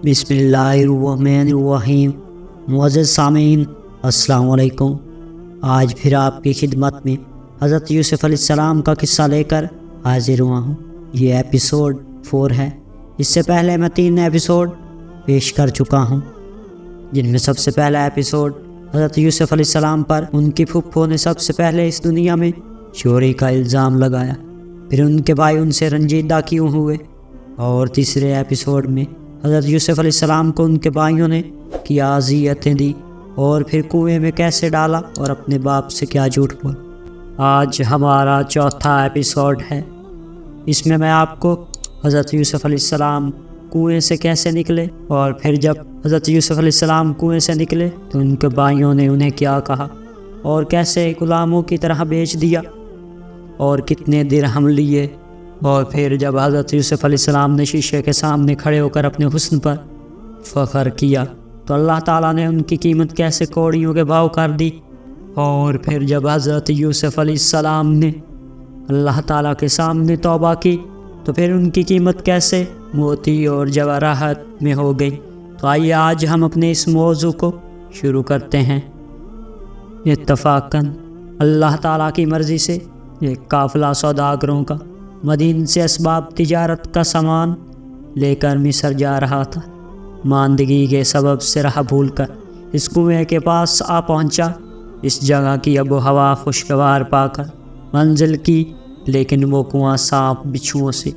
بسم اللہ الرحمن الرحیم۔ معزز سامعین السلام علیکم۔ آج پھر آپ کی خدمت میں حضرت یوسف علیہ السلام کا قصہ لے کر حاضر ہوا ہوں۔ یہ ایپیسوڈ 4 ہے۔ اس سے پہلے میں 3 ایپیسوڈ پیش کر چکا ہوں، جن میں سب سے پہلا ایپیسوڈ حضرت یوسف علیہ السلام پر ان کی پھپھو نے سب سے پہلے اس دنیا میں چوری کا الزام لگایا، پھر ان کے بھائی ان سے رنجیدہ کیوں ہوئے، اور تیسرے ایپیسوڈ میں حضرت یوسف علیہ السلام کو ان کے بھائیوں نے کیا اذیتیں دی، اور پھر کنویں میں کیسے ڈالا اور اپنے باپ سے کیا جھوٹ بولا۔ آج ہمارا چوتھا ایپیسوڈ ہے۔ اس میں آپ کو حضرت یوسف علیہ السلام کنویں سے کیسے نکلے، اور پھر جب حضرت یوسف علیہ السلام کنویں سے نکلے تو ان کے بھائیوں نے انہیں کیا کہا، اور کیسے غلاموں کی طرح بیچ دیا، اور کتنے درہم لیے، اور پھر جب حضرت یوسف علیہ السلام نے شیشے کے سامنے کھڑے ہو کر اپنے حسن پر فخر کیا تو اللہ تعالیٰ نے ان کی قیمت کیسے کوڑیوں کے بھاؤ کر دی، اور پھر جب حضرت یوسف علیہ السلام نے اللہ تعالیٰ کے سامنے توبہ کی تو پھر ان کی قیمت کیسے موتی اور جواہرات میں ہو گئی۔ تو آئیے آج ہم اپنے اس موضوع کو شروع کرتے ہیں۔ اتفاقاً اللہ تعالیٰ کی مرضی سے ایک قافلہ سوداگروں کا مدین سے اسباب تجارت کا سامان لے کر مصر جا رہا تھا۔ ماندگی کے سبب سے راہ بھول کر اس کنویں کے پاس آ پہنچا۔ اس جگہ کی آب و ہوا خوشگوار پا کر منزل کی، لیکن وہ کنواں سانپ بچھوؤں سے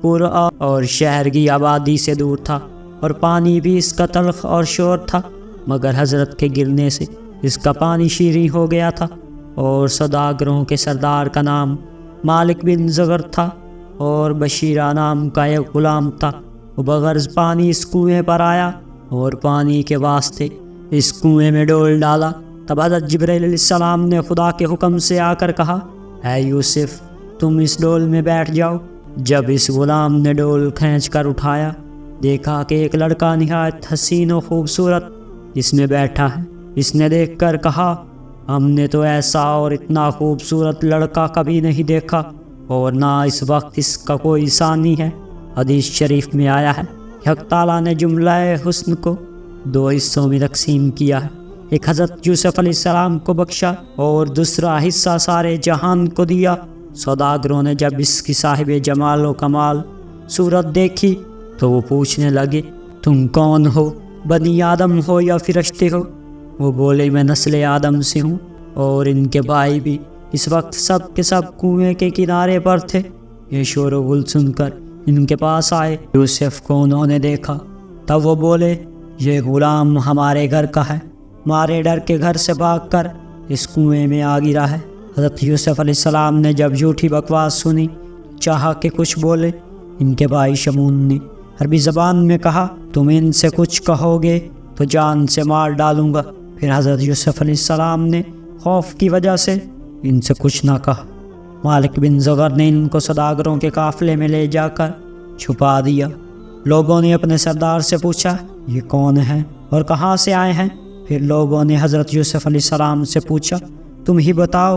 پورا اور شہر کی آبادی سے دور تھا، اور پانی بھی اس کا تلخ اور شور تھا، مگر حضرت کے گرنے سے اس کا پانی شیریں ہو گیا تھا۔ اور سوداگروں کے سردار کا نام مالک بن زغر تھا، اور بشیرہ نام کا ایک غلام تھا۔ وہ بغرض پانی اس کنویں پر آیا اور پانی کے واسطے اس کنویں میں ڈول ڈالا۔ تب حضرت جبرائیل علیہ السلام نے خدا کے حکم سے آ کر کہا، اے یوسف، تم اس ڈول میں بیٹھ جاؤ۔ جب اس غلام نے ڈول کھینچ کر اٹھایا، دیکھا کہ ایک لڑکا نہایت حسین و خوبصورت اس میں بیٹھا ہے۔ اس نے دیکھ کر کہا، ہم نے تو ایسا اور اتنا خوبصورت لڑکا کبھی نہیں دیکھا، اور نہ اس وقت اس کا کوئی ثانی ہے۔ حدیث شریف میں آیا ہے کہ حق تعالیٰ نے جملہ حسن کو 2 حصوں میں تقسیم کیا ہے، ایک حضرت یوسف علیہ السلام کو بخشا اور دوسرا حصہ سارے جہان کو دیا۔ سوداگروں نے جب اس کی صاحب جمال و کمال صورت دیکھی تو وہ پوچھنے لگے، تم کون ہو؟ بنی آدم ہو یا فرشتے ہو؟ وہ بولے، میں نسل آدم سے ہوں۔ اور ان کے بھائی بھی اس وقت سب کے سب کنویں کے کنارے پر تھے۔ یہ شور و غل سن کر ان کے پاس آئے۔ یوسف کو انہوں نے دیکھا، تب وہ بولے، یہ غلام ہمارے گھر کا ہے، مارے ڈر کے گھر سے بھاگ کر اس کنویں میں آ گرا ہے۔ حضرت یوسف علیہ السلام نے جب جھوٹی بکواس سنی چاہا کہ کچھ بولے۔ ان کے بھائی شمون نے عربی زبان میں کہا، تم ان سے کچھ کہو گے تو جان سے مار ڈالوں گا۔ پھر حضرت یوسف علیہ السلام نے خوف کی وجہ سے ان سے کچھ نہ کہا۔ مالک بن زغر نے ان کو سوداگروں کے قافلے میں لے جا کر چھپا دیا۔ لوگوں نے اپنے سردار سے پوچھا، یہ کون ہیں اور کہاں سے آئے ہیں؟ پھر لوگوں نے حضرت یوسف علیہ السلام سے پوچھا، تم ہی بتاؤ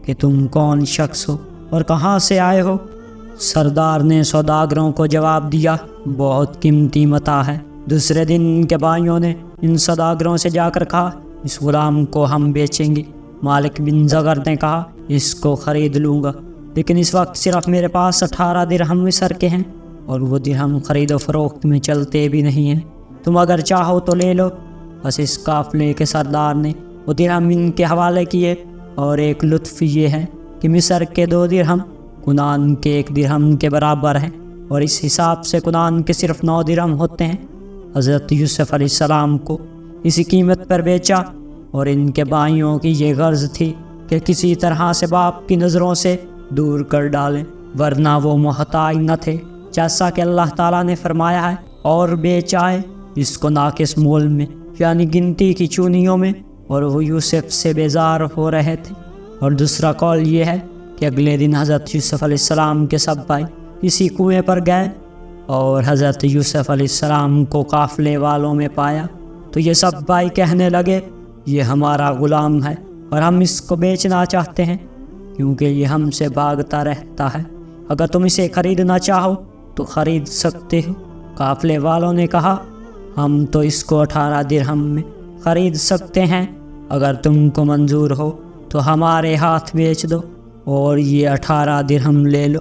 کہ تم کون شخص ہو اور کہاں سے آئے ہو؟ سردار نے سوداگروں کو جواب دیا، بہت قیمتی متاع ہے۔ دوسرے دن ان کے بھائیوں نے ان سوداگروں سے جا کر کہا، اس غلام کو ہم بیچیں گے۔ مالک بن زغر نے کہا، اس کو خرید لوں گا، لیکن اس وقت صرف میرے پاس 18 درہم مصر کے ہیں، اور وہ درہم خرید و فروخت میں چلتے بھی نہیں ہیں۔ تم اگر چاہو تو لے لو۔ بس اس قافلے کے سردار نے وہ درہم ان کے حوالے کیے، اور ایک لطف یہ ہے کہ مصر کے 2 درہم کنعان کے 1 درہم کے برابر ہیں، اور اس حساب سے کنعان کے صرف 9 درہم ہوتے ہیں۔ حضرت یوسف علیہ السلام کو اسی قیمت پر بیچا، اور ان کے بھائیوں کی یہ غرض تھی کہ کسی طرح سے باپ کی نظروں سے دور کر ڈالیں، ورنہ وہ محتاج نہ تھے، جیسا کہ اللہ تعالیٰ نے فرمایا ہے، اور بیچائے اس کو ناقص مول میں، یعنی گنتی کی چونیوں میں، اور وہ یوسف سے بیزار ہو رہے تھے۔ اور دوسرا قول یہ ہے کہ اگلے دن حضرت یوسف علیہ السلام کے سب بھائی اسی کنویں پر گئے، اور حضرت یوسف علیہ السلام کو قافلے والوں میں پایا تو یہ سب بھائی کہنے لگے، یہ ہمارا غلام ہے اور ہم اس کو بیچنا چاہتے ہیں، کیونکہ یہ ہم سے بھاگتا رہتا ہے۔ اگر تم اسے خریدنا چاہو تو خرید سکتے ہو۔ قافلے والوں نے کہا، ہم تو اس کو 18 درہم میں خرید سکتے ہیں، اگر تم کو منظور ہو تو ہمارے ہاتھ بیچ دو اور یہ 18 درہم لے لو۔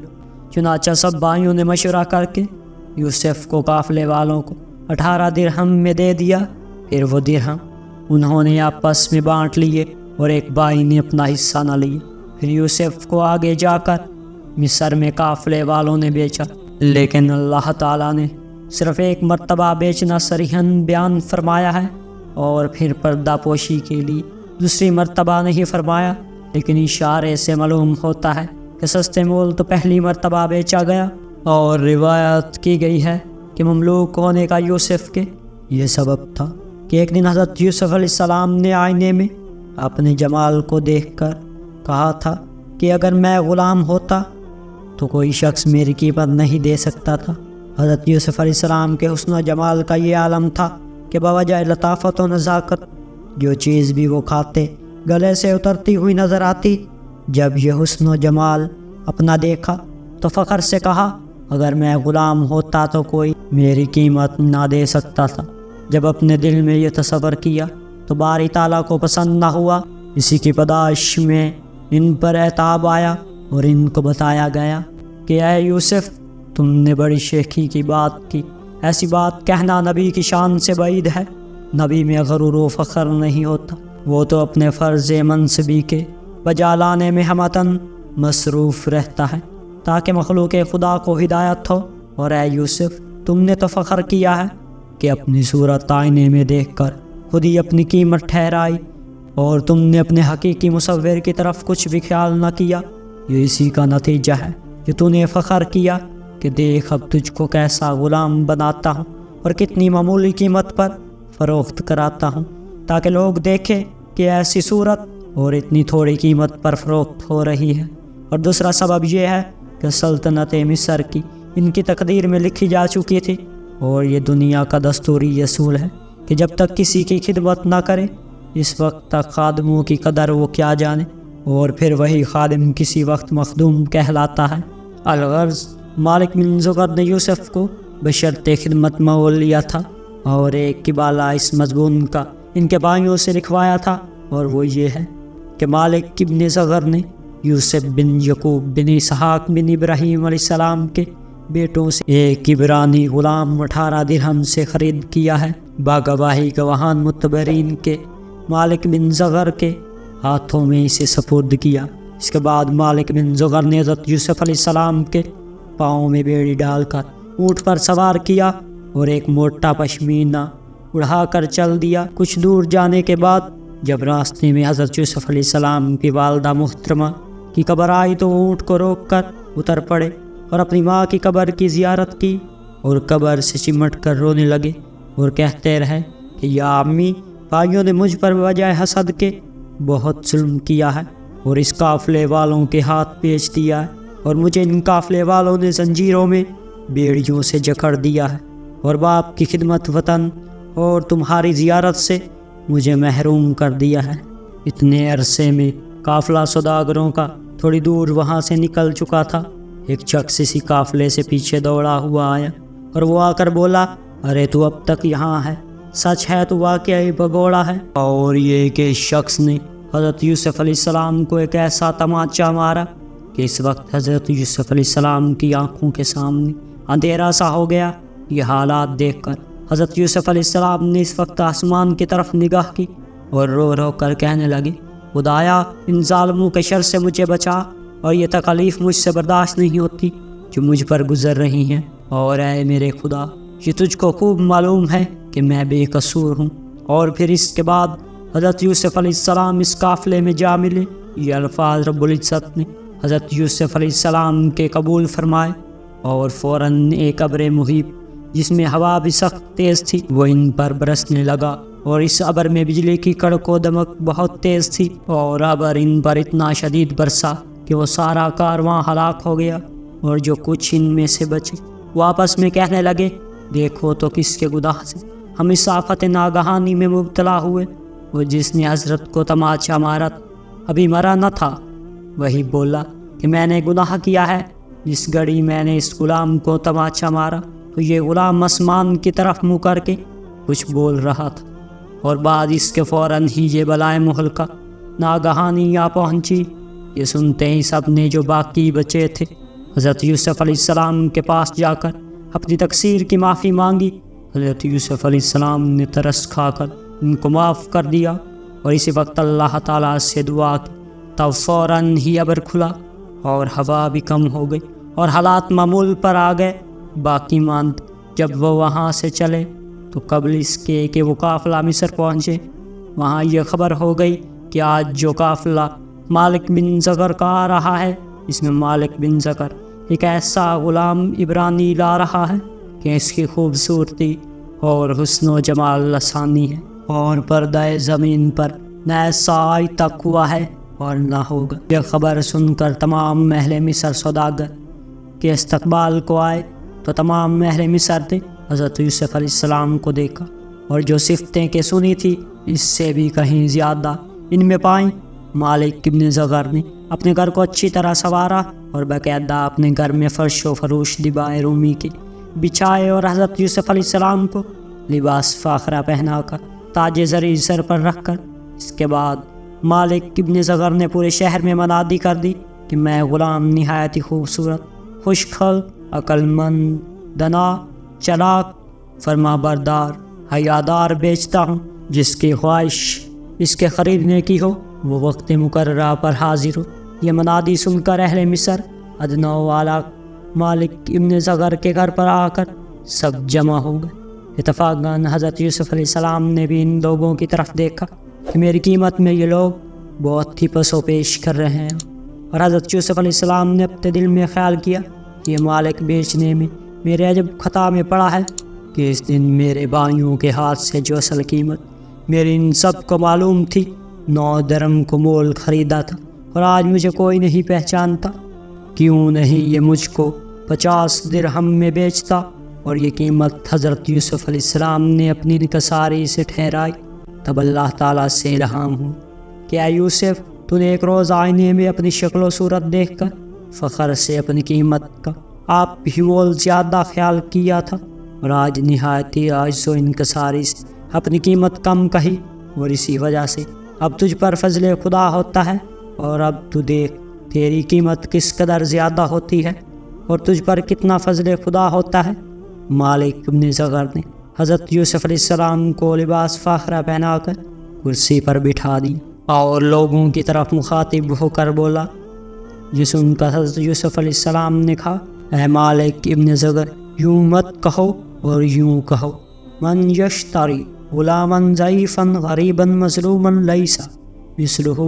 چنانچہ سب بھائیوں نے مشورہ کر کے یوسف کو قافلے والوں کو 18 درہم میں دے دیا۔ پھر وہ درہم انہوں نے آپس میں بانٹ لیے اور ایک بھائی نے اپنا حصہ نہ لیے۔ پھر یوسف کو آگے جا کر مصر میں قافلے والوں نے بیچا، لیکن اللہ تعالیٰ نے صرف ایک مرتبہ بیچنا صریحاً بیان فرمایا ہے اور پھر پردہ پوشی کے لیے دوسری مرتبہ نہیں فرمایا، لیکن اشارے سے معلوم ہوتا ہے کہ سستے مول تو پہلی مرتبہ بیچا گیا۔ اور روایت کی گئی ہے کہ مملوک ہونے کا یوسف کے یہ سبب تھا کہ ایک دن حضرت یوسف علیہ السلام نے آئینے میں اپنے جمال کو دیکھ کر کہا تھا کہ اگر میں غلام ہوتا تو کوئی شخص میری قیمت نہیں دے سکتا تھا۔ حضرت یوسف علیہ السلام کے حسن و جمال کا یہ عالم تھا کہ بوجہ لطافت و نزاکت جو چیز بھی وہ کھاتے گلے سے اترتی ہوئی نظر آتی۔ جب یہ حسن و جمال اپنا دیکھا تو فخر سے کہا اگر میں غلام ہوتا تو کوئی میری قیمت نہ دے سکتا تھا۔ جب اپنے دل میں یہ تصور کیا تو باری تعالیٰ کو پسند نہ ہوا۔ اسی کی پاداش میں ان پر عتاب آیا اور ان کو بتایا گیا کہ اے یوسف، تم نے بڑی شیخی کی بات کی، ایسی بات کہنا نبی کی شان سے بعید ہے۔ نبی میں غرور و فخر نہیں ہوتا، وہ تو اپنے فرض منصبی کے بجا لانے میں ہمتاً مصروف رہتا ہے تاکہ مخلوق خدا کو ہدایت ہو۔ اور اے یوسف، تم نے تو فخر کیا ہے کہ اپنی صورت آئینے میں دیکھ کر خود ہی اپنی قیمت ٹھہرائی، اور تم نے اپنے حقیقی مصور کی طرف کچھ بھی خیال نہ کیا۔ یہ اسی کا نتیجہ ہے کہ تو نے فخر کیا کہ دیکھ اب تجھ کو کیسا غلام بناتا ہوں اور کتنی معمولی قیمت پر فروخت کراتا ہوں، تاکہ لوگ دیکھیں کہ ایسی صورت اور اتنی تھوڑی قیمت پر فروخت ہو رہی ہے۔ اور دوسرا سبب یہ ہے کہ سلطنت مصر کی ان کی تقدیر میں لکھی جا چکی تھی، اور یہ دنیا کا دستوری اصول ہے کہ جب تک کسی کی خدمت نہ کرے اس وقت تک خادموں کی قدر وہ کیا جانے، اور پھر وہی خادم کسی وقت مخدوم کہلاتا ہے۔ الغرض مالک بن زغر نے یوسف کو بشرط خدمت مول لیا تھا، اور ایک قبالہ اس مضمون کا ان کے بھائیوں سے لکھوایا تھا، اور وہ یہ ہے کہ مالک بن زغر نے یوسف بن یعقوب بن اسحاق بن ابراہیم علیہ السلام کے بیٹوں سے ایک عبرانی غلام 18 درہم سے خرید کیا ہے، باگواہی گواہان معتبرین کے۔ مالک بن زغر کے ہاتھوں میں اسے سپرد کیا۔ اس کے بعد مالک بن زغر نے حضرت یوسف علیہ السلام کے پاؤں میں بیڑی ڈال کر اونٹ پر سوار کیا اور ایک موٹا پشمینہ اڑا کر چل دیا۔ کچھ دور جانے کے بعد جب راستے میں حضرت یوسف علیہ السلام کی والدہ محترمہ کی قبر آئی تو اونٹ کو روک کر اتر پڑے اور اپنی ماں کی قبر کی زیارت کی، اور قبر سے چمٹ کر رونے لگے اور کہتے رہے کہ یا امی، بھائیوں نے مجھ پر بجائے حسد کے بہت ظلم کیا ہے اور اس قافلے والوں کے ہاتھ بیچ دیا ہے، اور مجھے ان قافلے والوں نے زنجیروں میں بیڑیوں سے جکڑ دیا ہے، اور باپ کی خدمت وطن اور تمہاری زیارت سے مجھے محروم کر دیا ہے۔ اتنے عرصے میں قافلہ سوداگروں کا تھوڑی دور وہاں سے نکل چکا تھا۔ ایک شخص اسی قافلے سے پیچھے دوڑا ہوا آیا اور وہ آ کر بولا، ارے تو اب تک یہاں ہے، سچ ہے تو واقعی بگوڑا ہے۔ اور یہ کہ اس شخص نے حضرت یوسف علیہ السلام کو ایک ایسا تماچا مارا کہ اس وقت حضرت یوسف علیہ السلام کی آنکھوں کے سامنے اندھیرا سا ہو گیا۔ یہ حالات دیکھ کر حضرت یوسف علیہ السلام نے اس وقت آسمان کی طرف نگاہ کی اور رو رو کر کہنے لگے، خدایا ان ظالموں کے شر سے مجھے بچا، اور یہ تکالیف مجھ سے برداشت نہیں ہوتی جو مجھ پر گزر رہی ہیں، اور اے میرے خدا، یہ تجھ کو خوب معلوم ہے کہ میں بے قصور ہوں۔ اور پھر اس کے بعد حضرت یوسف علیہ السلام اس قافلے میں جا ملے۔ یہ الفاظ رب العزت نے حضرت یوسف علیہ السلام کے قبول فرمائے، اور فوراً ایک ابر مہیب جس میں ہوا بھی سخت تیز تھی وہ ان پر برسنے لگا، اور اس ابر میں بجلی کی کڑک و دمک بہت تیز تھی، اور ابر ان پر اتنا شدید برسا کہ وہ سارا کارواں ہلاک ہو گیا، اور جو کچھ ان میں سے بچے وہ آپس میں کہنے لگے، دیکھو تو کس کے گناہ سے ہم اس آفت ناگہانی میں مبتلا ہوئے۔ وہ جس نے حضرت کو تماچا مارا ابھی مرا نہ تھا، وہی بولا کہ میں نے گناہ کیا ہے۔ جس گھڑی میں نے اس غلام کو تماچا مارا تو یہ غلام آسمان کی طرف منہ کر کے کچھ بول رہا تھا، اور بعد اس کے فوراً ہی یہ بلائے مہلکہ ناگہانی آ پہنچی۔ یہ سنتے ہی سب نے جو باقی بچے تھے حضرت یوسف علیہ السلام کے پاس جا کر اپنی تقصیر کی معافی مانگی۔ حضرت یوسف علیہ السلام نے ترس کھا کر ان کو معاف کر دیا، اور اسی وقت اللہ تعالیٰ سے دعا کی، تب فوراً ہی ابر کھلا اور ہوا بھی کم ہو گئی اور حالات معمول پر آ گئے۔ باقی ماند جب وہ وہاں سے چلے تو قبل اس کے کہ وہ قافلہ مصر پہنچے، وہاں یہ خبر ہو گئی کہ آج جو قافلہ مالک بن زغر کا آ رہا ہے، اس میں مالک بن زغر ایک ایسا غلام عبرانی لا رہا ہے کہ اس کی خوبصورتی اور حسن و جمال لسانی ہے، اور پردہ زمین پر نہ ایسا آج تک ہوا ہے اور نہ ہوگا۔ یہ خبر سن کر تمام اہل مصر سوداگر کے استقبال کو آئے، تو تمام اہل مصر نے حضرت یوسف علیہ السلام کو دیکھا، اور جو صفتیں کہ سنی تھی اس سے بھی کہیں زیادہ ان میں پائیں۔ مالک ابن زغر نے اپنے گھر کو اچھی طرح سنوارا اور باقاعدہ اپنے گھر میں فرش و فروش دیبائے رومی کے بچھائے، اور حضرت یوسف علیہ السلام کو لباس فاخرہ پہنا کر تاج زری سر پر رکھ کر، اس کے بعد مالک ابن زغر نے پورے شہر میں منادی کر دی کہ میں غلام نہایت ہی خوبصورت، خوشخل، عقل مند، دنا، چلاک، فرما بردار، حیادار بیچتا ہوں۔ جس کی خواہش اس کے خریدنے کی ہو وہ وقت مقررہ پر حاضر ہو۔ یہ منادی سن کر اہل مصر ادنیٰ و اعلیٰ مالک ابن زغر کے گھر پر آ کر سب جمع ہو گئے۔ اتفاقاً حضرت یوسف علیہ السلام نے بھی ان لوگوں کی طرف دیکھا کہ میری قیمت میں یہ لوگ بہت ہی پس و پیش کر رہے ہیں، اور حضرت یوسف علیہ السلام نے اپنے دل میں خیال کیا کہ یہ مالک بیچنے میں میرے عجب خطا میں پڑا ہے کہ اس دن میرے بھائیوں کے ہاتھ سے جو اصل قیمت میری ان سب کو معلوم تھی 9 درم کو مول خریدا تھا، اور آج مجھے کوئی نہیں پہچانتا۔ کیوں نہیں یہ مجھ کو 50 درہم میں بیچتا؟ اور یہ قیمت حضرت یوسف علیہ السلام نے اپنی انکساری سے ٹھہرائی۔ تب اللہ تعالیٰ سے الہام ہو کہ اے یوسف، تو نے ایک روز آئینے میں اپنی شکل و صورت دیکھ کر فخر سے اپنی قیمت کا آپ بھی مول زیادہ خیال کیا تھا، اور آج نہایت ہی عاجز و انکساری سے اپنی قیمت کم کہی، اور اسی وجہ سے اب تجھ پر فضل خدا ہوتا ہے۔ اور اب تو دیکھ تیری قیمت کس قدر زیادہ ہوتی ہے اور تجھ پر کتنا فضل خدا ہوتا ہے۔ مالک ابن زغر نے حضرت یوسف علیہ السلام کو لباس فاخرہ پہنا کر کرسی پر بٹھا دی اور لوگوں کی طرف مخاطب ہو کر بولا۔ یہ سن کر حضرت یوسف علیہ السلام نے کہا، اے مالک ابن زغر، یوں مت کہو اور یوں کہو، من یشتری غلاما ضعیفا غریبا مظلوما لیسا مثلہ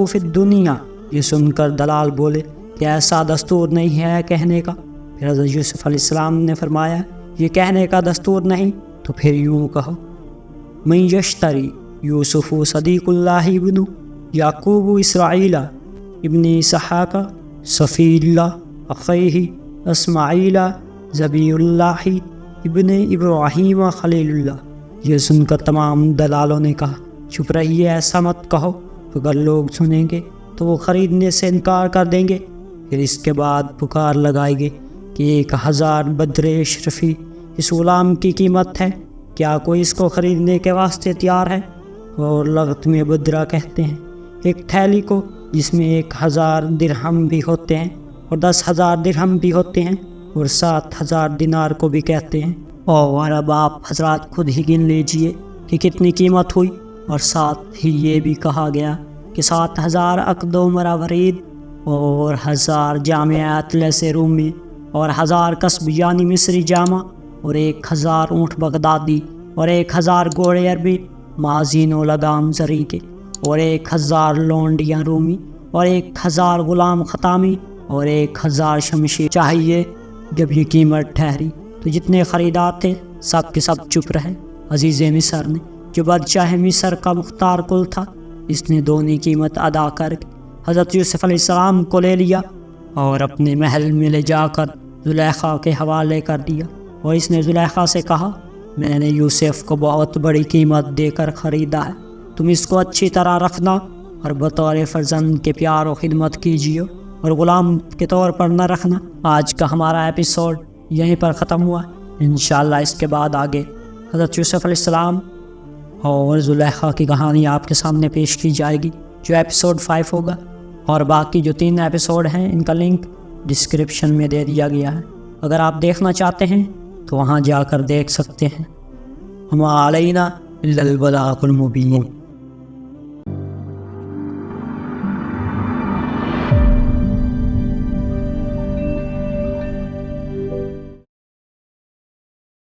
فی الدنیا۔ یہ سن کر دلال بولے کہ ایسا دستور نہیں ہے کہنے کا۔ پھر حضرت یوسف علیہ السلام نے فرمایا، یہ کہنے کا دستور نہیں تو پھر یوں کہو، من یشتری یوسف صدیق اللہ ابن یعقوب اسرائیل ابن اسحاق صفی اللہ اخیہ اسماعیل ذبی اللہ ابن ابراہیم خلیل اللہ۔ یہ سن کر تمام دلالوں نے کہا، چپ رہیے، ایسا مت کہو، اگر لوگ سنیں گے تو وہ خریدنے سے انکار کر دیں گے۔ پھر اس کے بعد پکار لگائی گئی کہ 1000 بدر اشرفی اس غلام کی قیمت ہے، کیا کوئی اس کو خریدنے کے واسطے تیار ہے؟ اور لغت میں بدرہ کہتے ہیں ایک تھیلی کو جس میں 1000 درہم بھی ہوتے ہیں اور 10,000 درہم بھی ہوتے ہیں، اور 7000 دینار کو بھی کہتے ہیں۔ اور اب آپ حضرات خود ہی گن لیجئے کہ کتنی قیمت ہوئی۔ اور ساتھ ہی یہ بھی کہا گیا کہ 7000 عقد و مراورید اور 1000 جامع اطلس رومی اور 1000 قصب یعنی مصری جامع اور 1000 اونٹ بغدادی اور 1000 گھوڑے عربی مازین و لگام زری کے اور 1000 لونڈیاں رومی اور 1000 غلام خطامی اور 1000 شمشیر چاہیے۔ جب یہ قیمت ٹھہری تو جتنے خریدار تھے سب کے سب چپ رہے۔ عزیز مصر نے جو بادشاہ مصر کا مختار کل تھا، اس نے دونی قیمت ادا کر کے حضرت یوسف علیہ السلام کو لے لیا اور اپنے محل میں لے جا کر زلیخا کے حوالے کر دیا، اور اس نے زلیخا سے کہا، میں نے یوسف کو بہت بڑی قیمت دے کر خریدا ہے، تم اس کو اچھی طرح رکھنا اور بطور فرزند کے پیار و خدمت کیجیے اور غلام کے طور پر نہ رکھنا۔ آج کا ہمارا ایپیسوڈ یہیں پر ختم ہوا۔ انشاءاللہ اس کے بعد آگے حضرت یوسف علیہ السلام اور زلیخا کی کہانی آپ کے سامنے پیش کی جائے گی، جو ایپیسوڈ 5 ہوگا، اور باقی جو 3 ایپیسوڈ ہیں ان کا لنک ڈسکرپشن میں دے دیا گیا ہے، اگر آپ دیکھنا چاہتے ہیں تو وہاں جا کر دیکھ سکتے ہیں۔ وما علینا الا البلاغ المبین۔